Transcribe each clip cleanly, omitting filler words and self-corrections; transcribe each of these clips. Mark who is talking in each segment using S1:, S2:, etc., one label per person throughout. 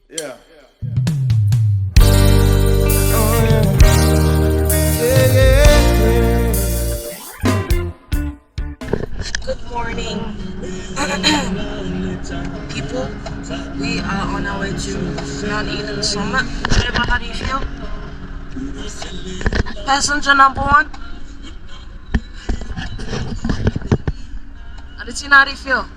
S1: Yeah.
S2: Good morning, people. We are on our way to Mount Eden Summit. Trevor, how do you feel? Passenger number one. Aditya, how do you feel?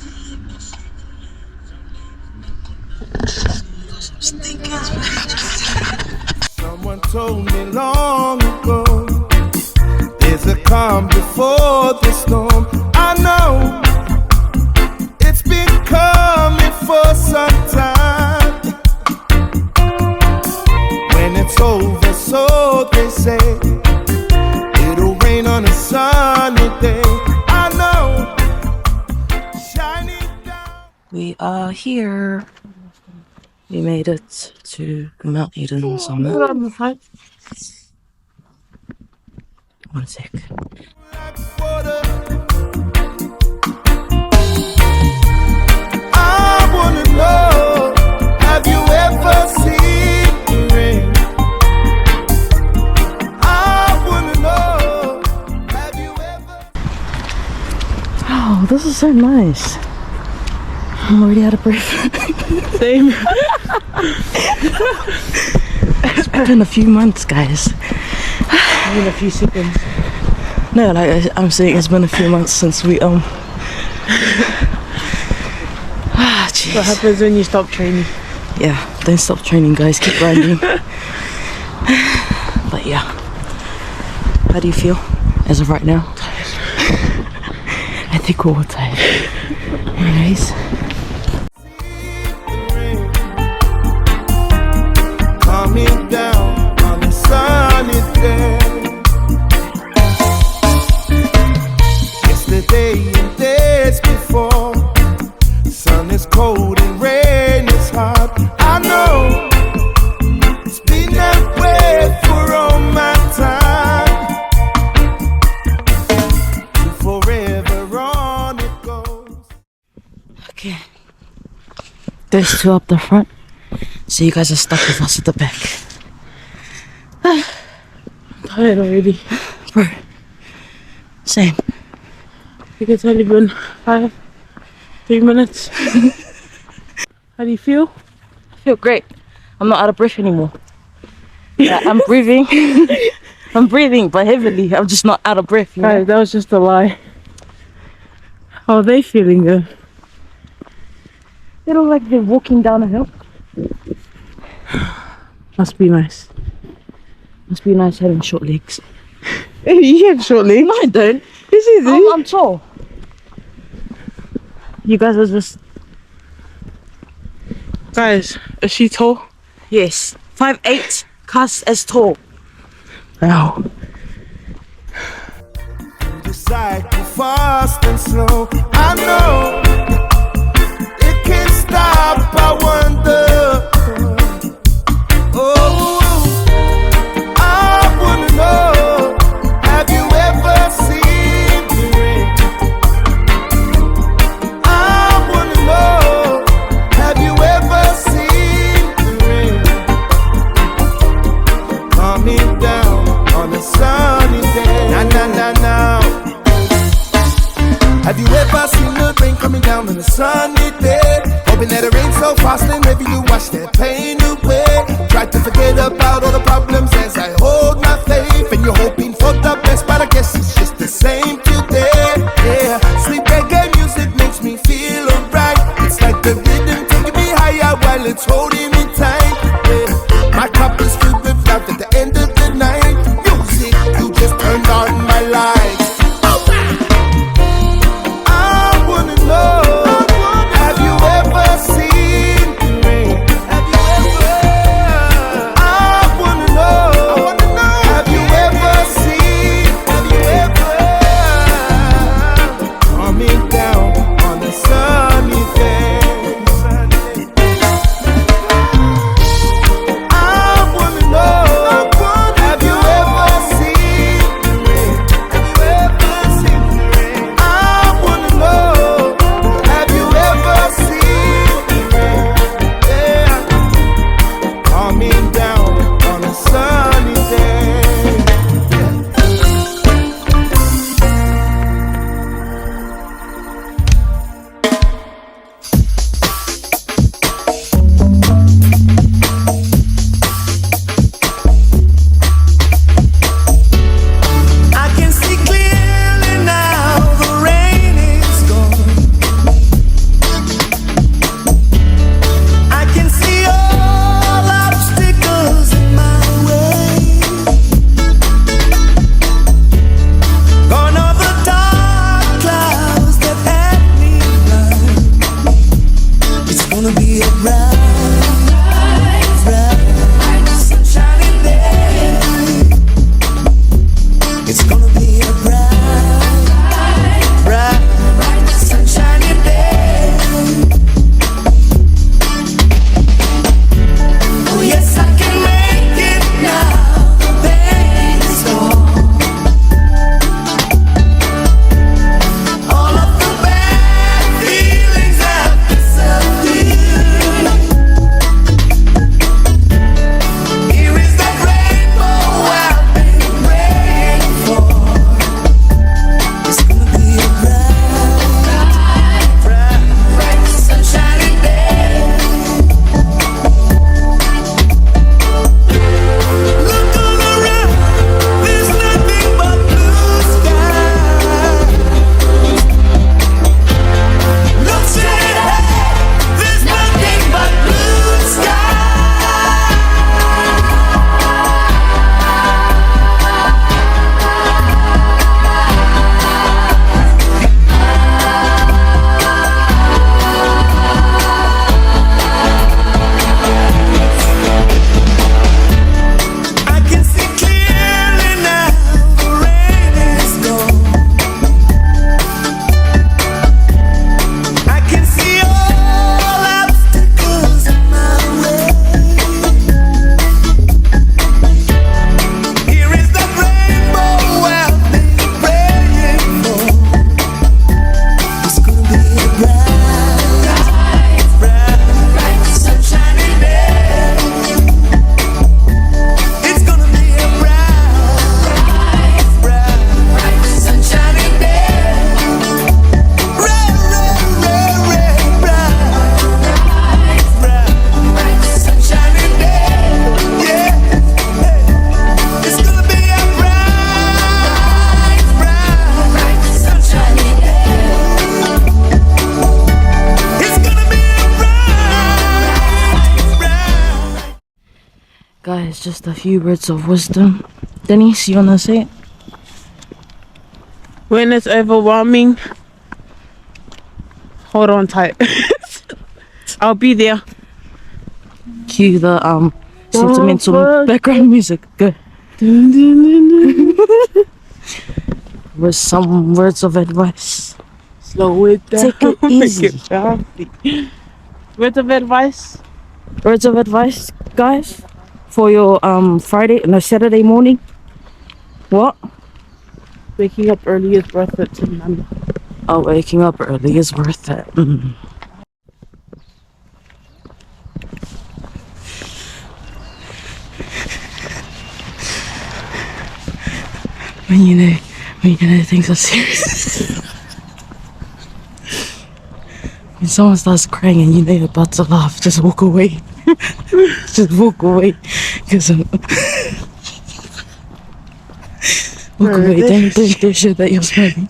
S1: Someone told me long ago, there's a calm before the storm. I know it's been coming for some time. When it's over, so they say, it'll rain on a sunny day. I know, shining down.
S2: We are here. We made it to Mount Eden Summit. One sec.
S1: I wanna know, have you ever seen the rain? I wanna know, have you ever?
S2: Oh, this is so nice. I'm already out of breath.
S3: Same.
S2: It's been a few months, guys.
S3: In a few seconds.
S2: No, like I'm saying, it's been a few months since we
S3: What
S2: jeez.
S3: happens when you stop training?
S2: Yeah, don't stop training, guys. Keep grinding. But yeah, how do you feel as of right now? I think we're all tired. Anyways.
S1: Coming down on a sunny day. Yesterday and days before, sun is cold and rain is hot. I know it's been that way for all my time. Forever on it goes.
S2: Okay. There's two up the front, so you guys are stuck with us at the back.
S3: I'm tired already.
S2: Bro, same.
S3: I think it's only been 3 minutes. How do you feel?
S2: I feel great. I'm not out of breath anymore. Yeah, I'm breathing. I'm breathing, but heavily. I'm just not out of breath. You know?
S3: Guys, that was just a lie. How are they feeling though?
S2: They look like they're walking down a hill.
S3: Must be nice.
S2: Must be nice having short legs.
S3: You have short legs.
S2: No, I don't.
S3: This is it.
S2: I'm tall. You guys are just...
S3: Guys, is she tall?
S2: Yes. 5'8", cast as tall.
S3: Wow.
S1: Decide to fast and slow. I know it can't stop. I wonder. Oh, I wanna know, have you ever seen the rain? I wanna know, have you ever seen the rain? Coming down on a sunny day. Na na na na. Have you ever seen the rain coming down on a sunny day? Hoping that it rains so fast and maybe you wash that pain away. Try to forget about all the problems as I hold my faith. And you're hoping for the best, but I guess it's just the same today. Yeah, sweet reggae music makes me feel alright. It's like the rhythm taking me higher while it's holding me tight. Yeah, my cup is filled with love at the end of the night. Music, you just turned on my lights. I wanna know, have you ever seen the rain? Have you ever? I wanna know, have you ever seen? Have you ever? Coming down on a sunny day. I wanna know, have you ever seen the rain? Have you ever seen the rain? I wanna know, have you ever seen the rain? Yeah. gonna be a bright, bright sunshiny day. It's gonna be a bright, bright sunshiny day. Oh yes, I can make it now. The pain is gone. All of the bad feelings have disappeared. Here is the rainbow I've been praying for. It's gonna be a bright, bright sunshiny day. Look all around, there's nothing but blue sky. Look straight ahead, there's nothing but blue sky. I can see clearly now, the rain is gone. I can see all obstacles in my way. Here is the rainbow I've been praying for. It's gonna be a bright, bright sunshiny day. It's gonna be a bright, bright sunshiny day. Bright, bright sunshiny day. Yeah, it's gonna be a bright, bright sunshiny day. It's gonna be a bright.
S2: Guys, just a few words of wisdom. Denise, you wanna say it?
S3: When it's overwhelming, hold on tight. I'll be there.
S2: Cue the sentimental background music. Go. With some words of advice.
S3: Slow it down.
S2: Take it
S3: Make
S2: easy.
S3: it softly. Words of advice.
S2: Words of advice, guys, for your Saturday morning. What?
S3: Waking up early is worth it to remember.
S2: Oh, waking up early is worth it. When you know things are serious. When someone starts crying and you know you're about to laugh, just walk away. Just walk away. Because walk away. Don't show that you're smiling.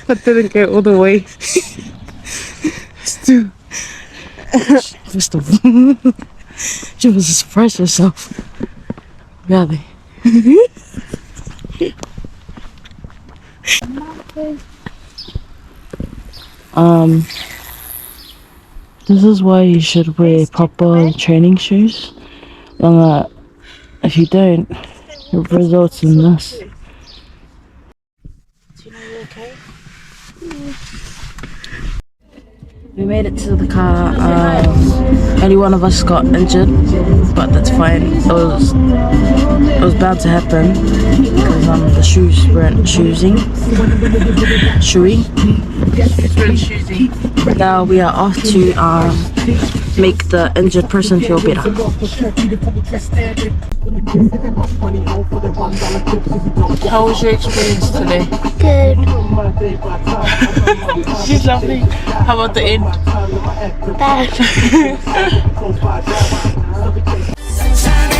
S3: I didn't go all the way. Still.
S2: Just a she was surprised herself. Really. This is why you should wear proper training shoes. And if you don't, it results in this. We made it to the car. Only one of us got injured, but that's fine. It was bound to happen because the shoes weren't shoeing. Now we are off to make the injured person feel better.
S3: How was your experience today?
S4: Good.
S3: She's lovely. How about the end?
S4: Bad.
S1: Sunshine